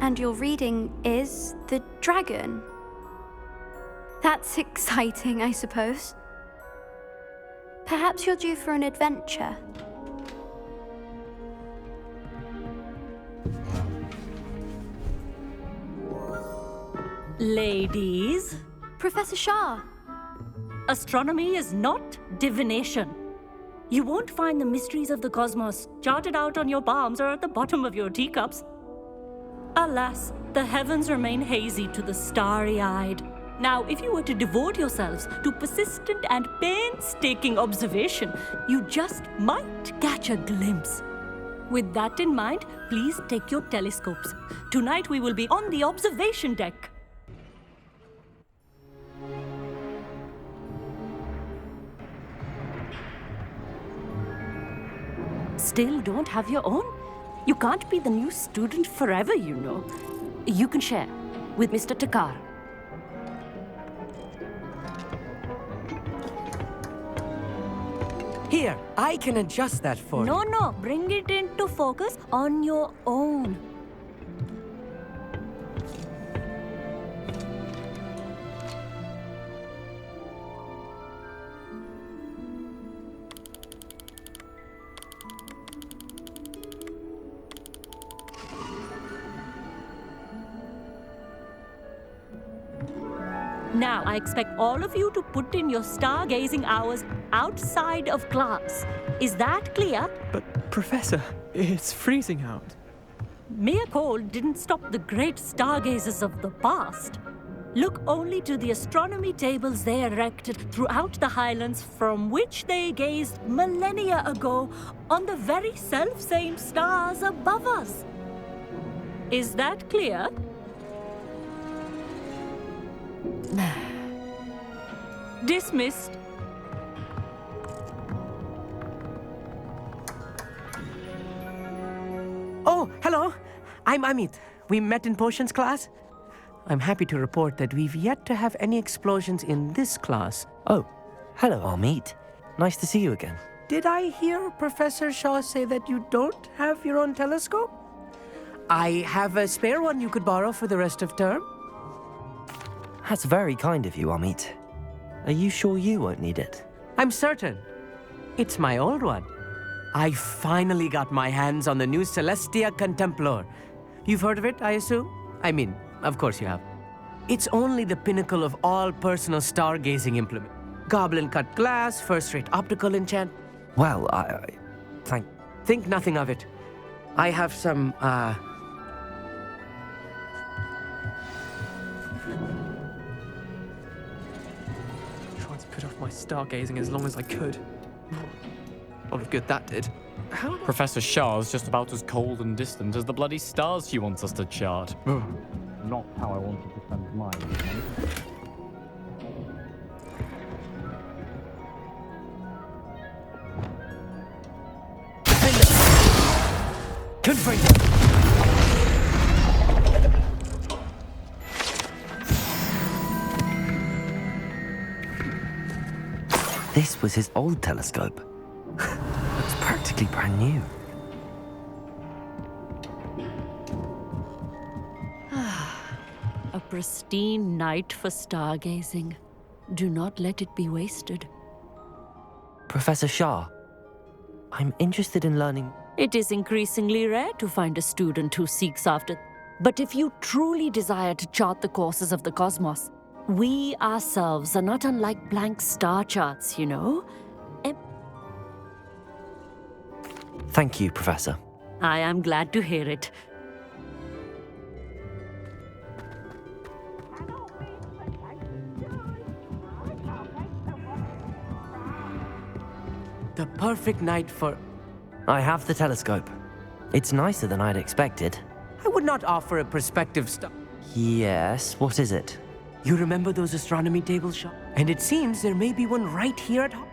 And your reading is the dragon. That's exciting, I suppose. Perhaps you're due for an adventure. Ladies, Professor Shah. astronomy is not divination. You won't find the mysteries of the cosmos charted out on your palms or at the bottom of your teacups. Alas, the heavens remain hazy to the starry-eyed. Now, if you were to devote yourselves to persistent and painstaking observation, you just might catch a glimpse. With that in mind, please take your telescopes. Tonight we will be on the observation deck. Still don't have your own? You can't be the new student forever, you know. You can share with Mr. Takar. Here, I can adjust that for you. No, bring it into focus on your own. Now, I expect all of you to put in your stargazing hours outside of class. Is that clear? But, Professor, it's freezing out. Mere cold didn't stop the great stargazers of the past. Look only to the astronomy tables they erected throughout the highlands from which they gazed millennia ago on the very self-same stars above us. Is that clear? Dismissed. Oh, hello. I'm Amit. We met in potions class. I'm happy to report that we've yet to have any explosions in this class. Oh, hello, Amit. Nice to see you again. Did I hear Professor Shaw say that you don't have your own telescope? I have a spare one you could borrow for the rest of term. That's very kind of you, Amit. Are you sure you won't need it? I'm certain. It's my old one. I finally got my hands on the new Celestia Contemplar. You've heard of it, I assume? I mean, of course you have. It's only the pinnacle of all personal stargazing implement. Goblin-cut glass, first-rate optical enchant. Well, Think nothing of it. I have some, Trying to put off my stargazing as long as I could. A lot of good that did. How? Professor Shah's just about as cold and distant as the bloody stars she wants us to chart. Not how I wanted to spend my evening. Confringo! This was his old telescope. Looks practically brand new. A pristine night for stargazing. Do not let it be wasted. Professor Shah, I'm interested in learning. It is increasingly rare to find a student who seeks after. But if you truly desire to chart the courses of the cosmos, We ourselves are not unlike blank star charts, you know. Thank you, Professor. I am glad to hear it. The perfect night for... I have the telescope. It's nicer than I'd expected. I would not offer a perspective Yes, what is it? You remember those astronomy tables, Shaw? And it seems there may be one right here at home.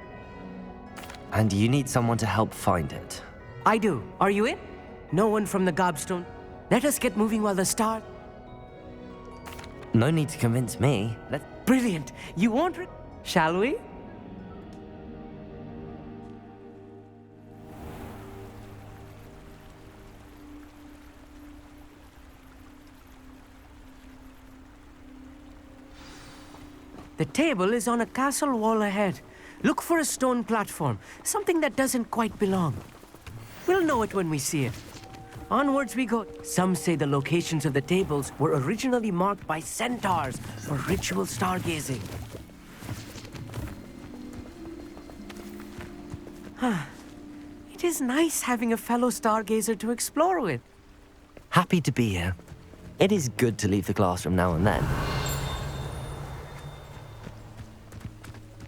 And you need someone to help find it. I do. Are you in? No one from the Gobstone. Let us get moving while the star... No need to convince me. Brilliant. You won't... Shall we? The table is on a castle wall ahead. Look for a stone platform, something that doesn't quite belong. We'll know it when we see it. Onwards we go. Some say the locations of the tables were originally marked by centaurs for ritual stargazing. It is nice having a fellow stargazer to explore with. Happy to be here. It is good to leave the classroom now and then.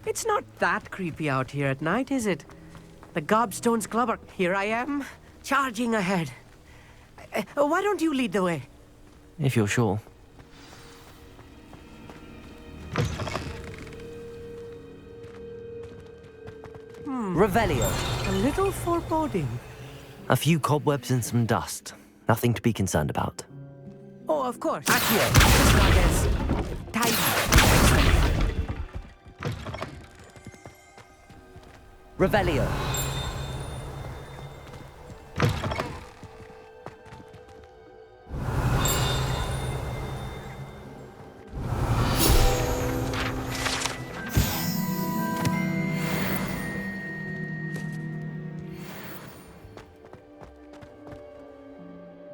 It's not that creepy out here at night, is it? The Gobstones Club are... Here I am, charging ahead. Why don't you lead the way? If you're sure. Revelio. A little foreboding. A few cobwebs and some dust. Nothing to be concerned about. Oh, of course. Accio. It's not as tidy. Revelio.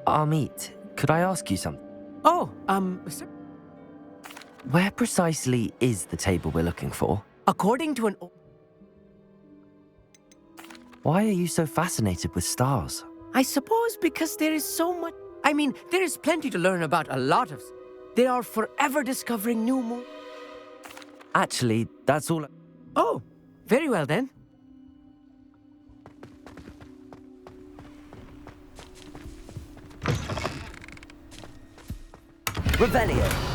Amit, could I ask you something? Oh, Where precisely is the table we're looking for? according to an... Why are you so fascinated with stars? I suppose because there is so much... I mean, there is plenty to learn about a lot of... They are forever discovering new moon... Actually, that's all. Oh, very well then. Revelio.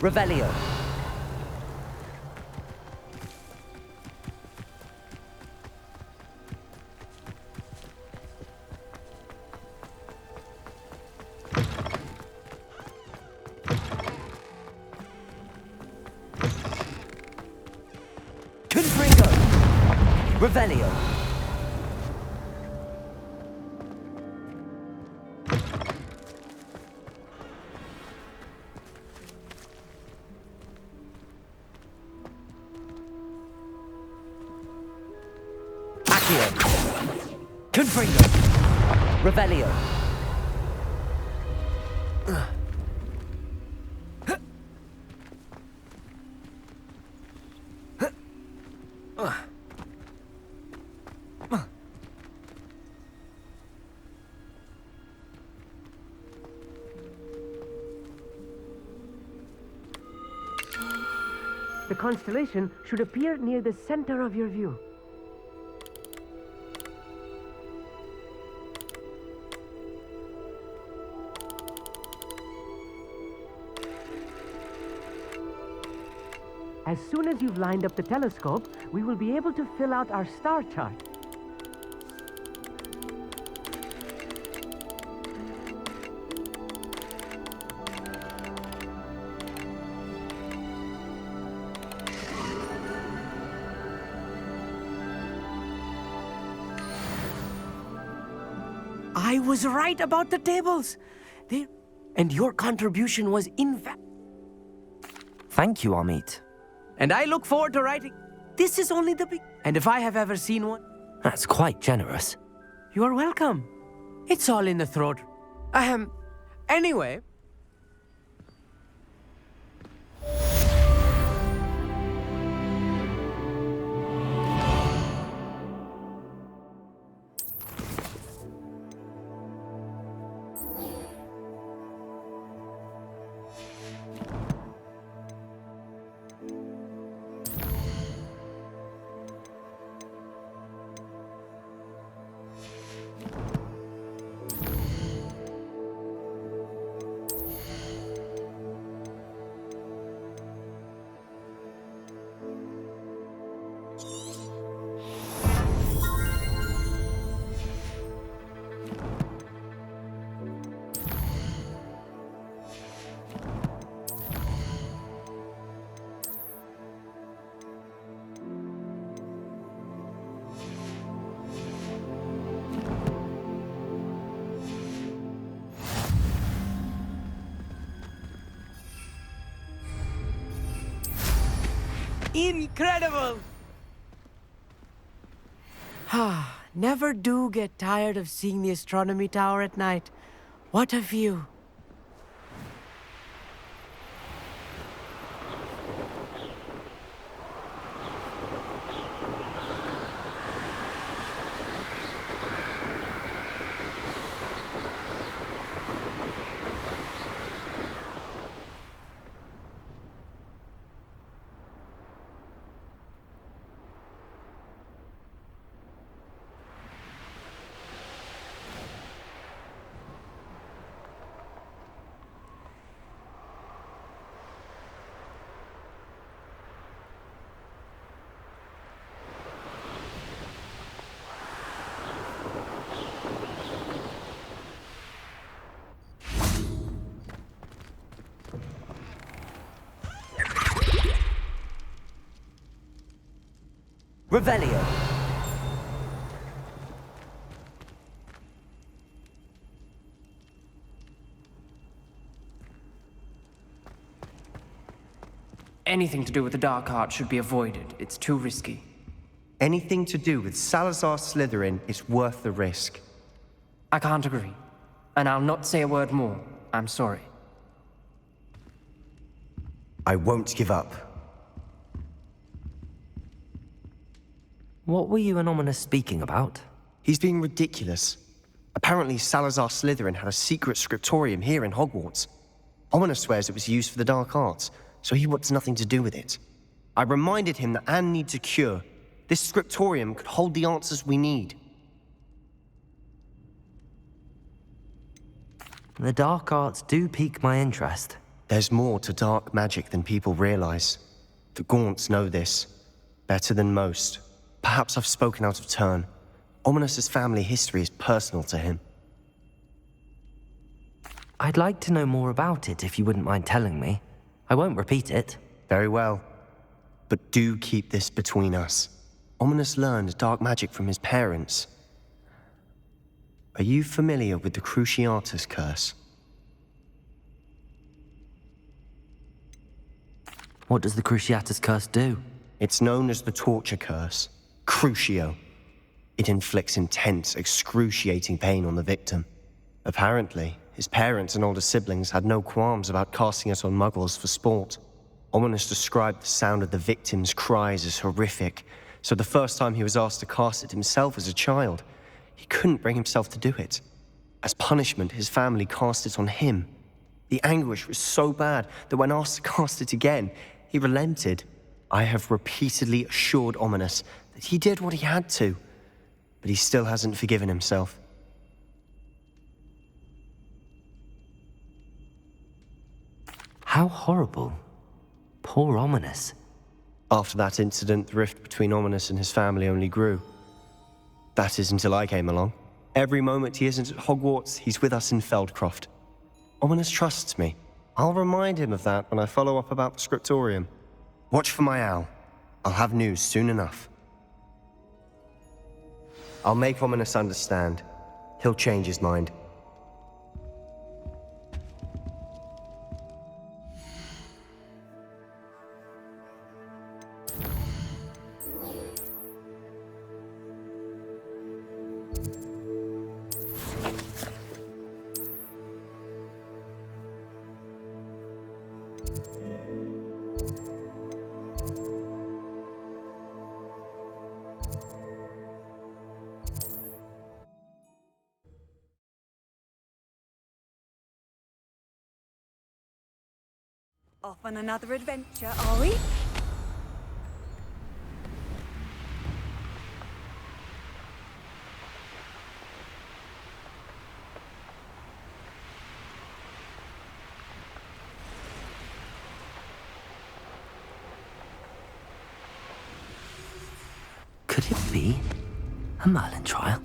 Revelio. Confringo. Revelio. Confringo. Revelio. The constellation should appear near the center of your view. As soon as you've lined up the telescope, we will be able to fill out our star chart. I was right about the tables. And your contribution was Thank you, Amit. And I look forward to writing. This is only the big. And if I have ever seen one, That's quite generous. you are welcome. It's all in the throat. Ahem. Anyway. Incredible! Never do get tired of seeing the astronomy tower at night. What a view! Revelio. Anything to do with the dark art should be avoided. It's too risky. Anything to do with Salazar Slytherin is worth the risk. I can't agree. And I'll not say a word more. I'm sorry. I won't give up. What were you and Ominous speaking about? He's being ridiculous. Apparently Salazar Slytherin had a secret scriptorium here in Hogwarts. Ominous swears it was used for the dark arts, so he wants nothing to do with it. I reminded him that Anne needs a cure. This scriptorium could hold the answers we need. The dark arts do pique my interest. There's more to dark magic than people realize. The Gaunts know this, better than most. Perhaps I've spoken out of turn. Ominous's family history is personal to him. I'd like to know more about it if you wouldn't mind telling me. I won't repeat it. Very well. But do keep this between us. Ominous learned dark magic from his parents. Are you familiar with the Cruciatus curse? What does the Cruciatus curse do? It's known as the torture curse. Crucio. It inflicts intense, excruciating pain on the victim. Apparently, his parents and older siblings had no qualms about casting it on muggles for sport. Ominous described the sound of the victim's cries as horrific, so the first time he was asked to cast it himself as a child, he couldn't bring himself to do it. As punishment, his family cast it on him. The anguish was so bad that when asked to cast it again, he relented. I have repeatedly assured Ominous that he did what he had to, but he still hasn't forgiven himself. How horrible. Poor Ominous. After that incident, the rift between Ominous and his family only grew. That is until I came along. Every moment he isn't at Hogwarts, he's with us in Feldcroft. Ominous trusts me. I'll remind him of that when I follow up about the scriptorium. Watch for my owl. I'll have news soon enough. I'll make Ominous understand. He'll change his mind. Off on another adventure, are we? Could it be a Merlin trial?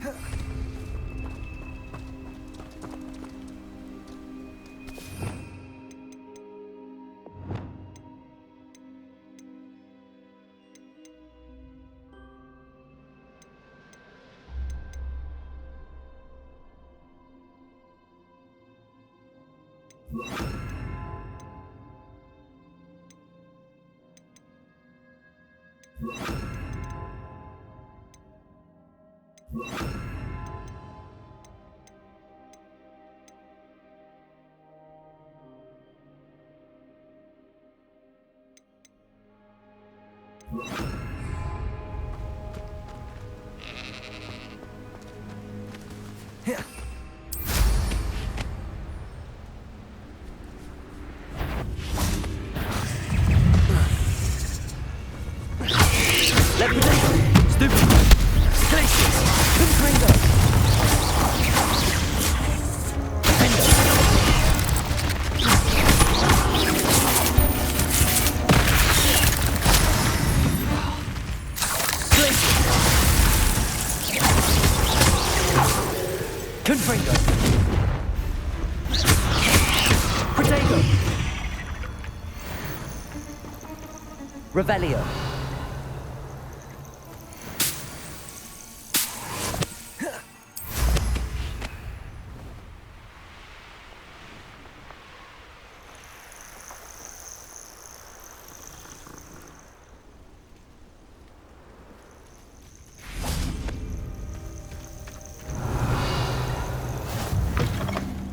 Revelio.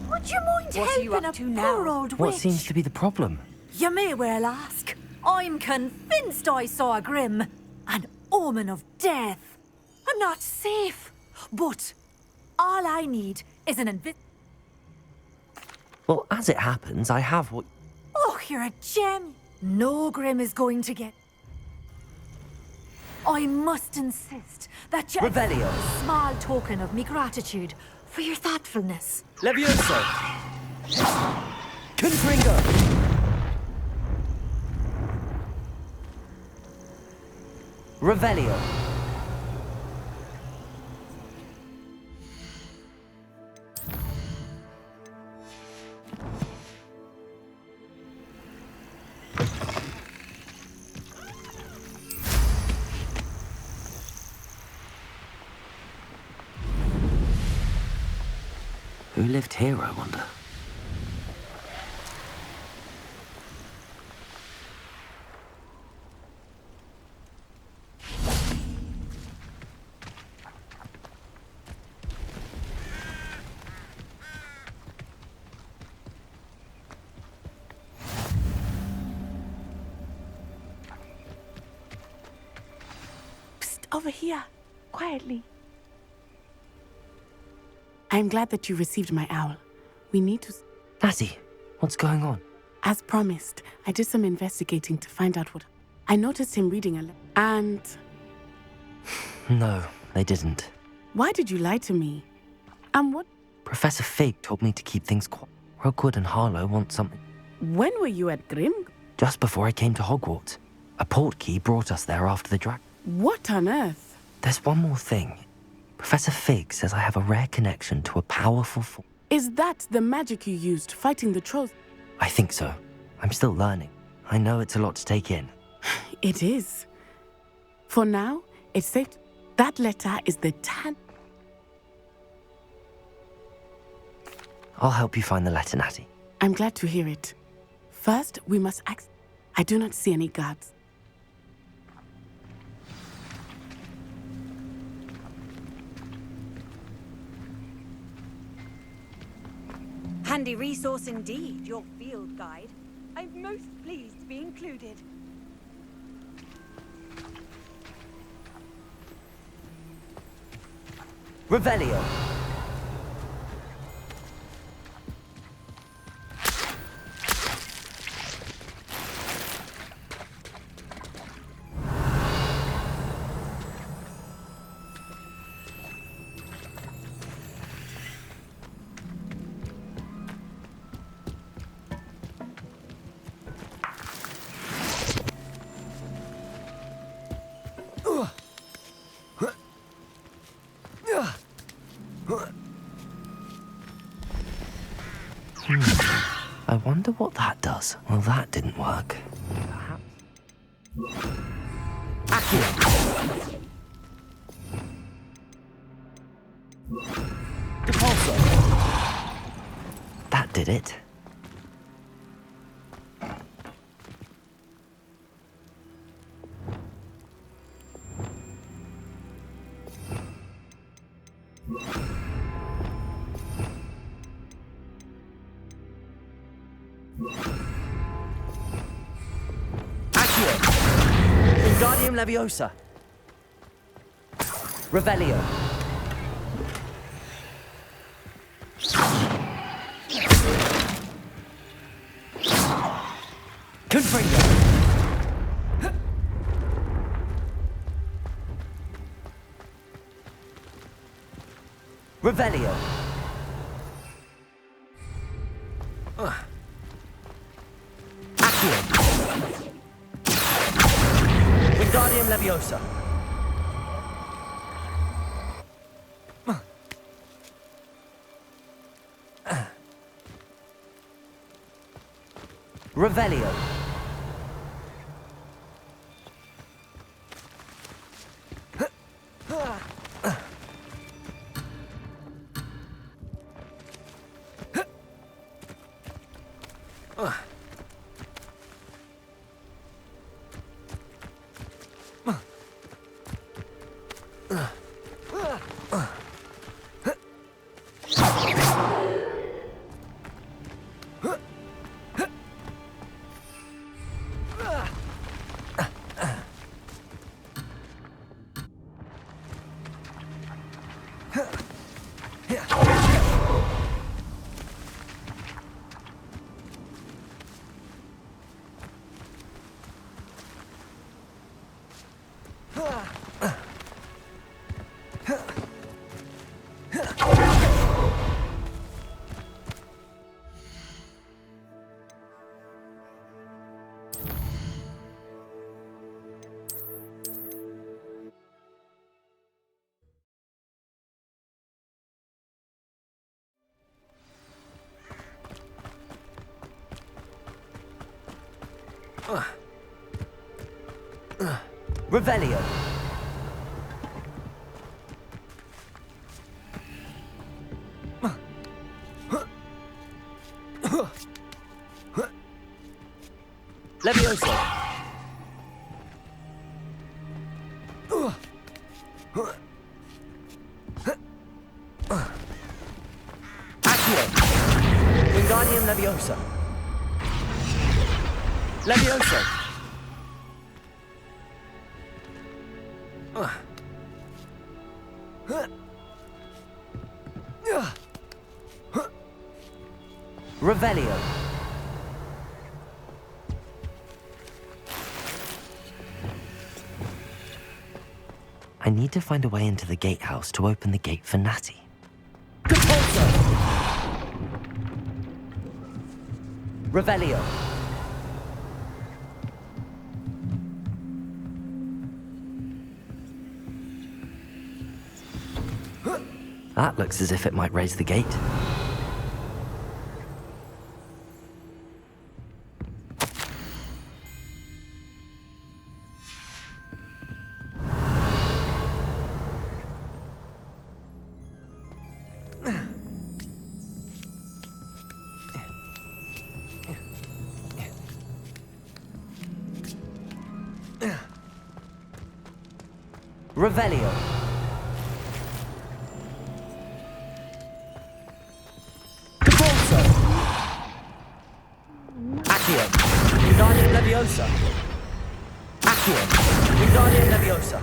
Would you mind What are you helping up a to now? poor old What witch? seems to be the problem? You may well ask. I'm convinced I saw a grim, an omen of death. I'm not safe, but all I need is an Well, as it happens, I have what... Oh, you're a gem. No grim is going to get... I must insist that you... Revelio. A small token of me gratitude for your thoughtfulness. Levioso. Confringo. Revelio. Who lived here, I wonder? Over here, quietly. I'm glad that you received my owl. We need to... Lassie, what's going on? As promised, I did some investigating to find out what... I noticed him reading a letter. And... No, they didn't. Why did you lie to me? And what... Professor Fig told me to keep things quiet. Rookwood and Harlow want something. When were you at Grim? Just before I came to Hogwarts. A portkey brought us there after the dragon. What on earth? There's one more thing. Professor Fig says I have a rare connection to a powerful force. Is that the magic you used fighting the trolls? I think so. I'm still learning. I know it's a lot to take in. It is. For now, it's safe. That letter is the I'll help you find the letter, Natty. I'm glad to hear it. First, we must act. I do not see any guards. Handy resource indeed, your field guide. I'm most pleased to be included. Revelio. I wonder what that does. Well, that didn't work. Accio! Depulso! That did it. Wingardium Leviosa. Revelio. Confringo. Revelio. Accio. Wingardium Leviosa. Revelio. Revelio. Levioso. Accio. Wingardium Leviosa. Levioso. Revelio. I need to find a way into the gatehouse to open the gate for Natty. Depulso! Revelio. That looks as if it might raise the gate. Revelio. Capolso. Accio. Wingardium Leviosa. Accio. Wingardium Leviosa.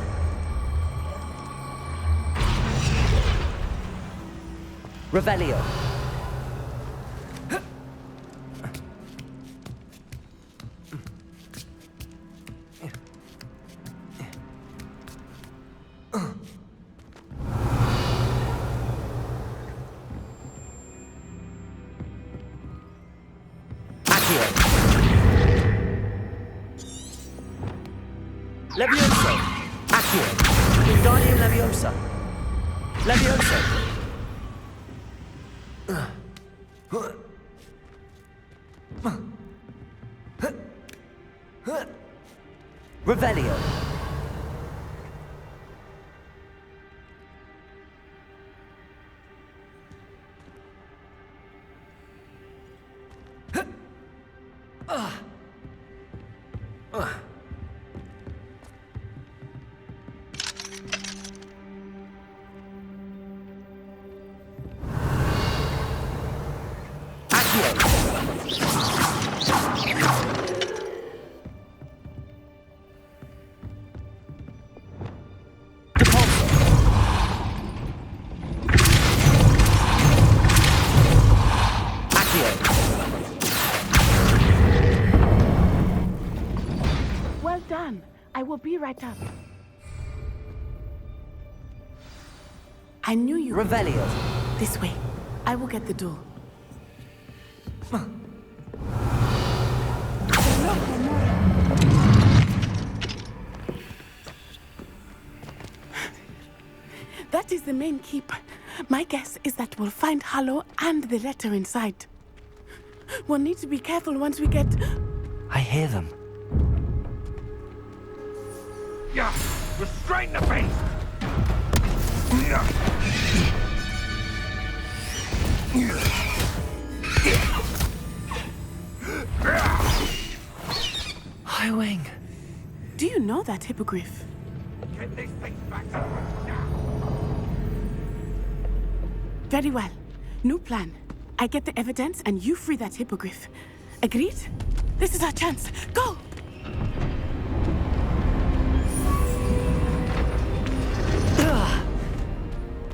Revelio. Levioso! Accio! Wingardium Leviosa! Levioso! Revelio! Well done. I will be right up. I knew you. Revelio. This way. I will get the door. That is the main keep. My guess is that we'll find Hallow and the letter inside. We'll need to be careful once we get... I hear them. Yeah, restrain the beast! High Wing. Do you know that hippogriff? Get these things back to work now! Very well. New plan. I get the evidence and you free that hippogriff. Agreed? This is our chance. Go!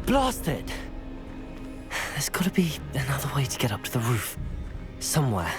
Blasted! There's gotta be another way to get up to the roof. Somewhere.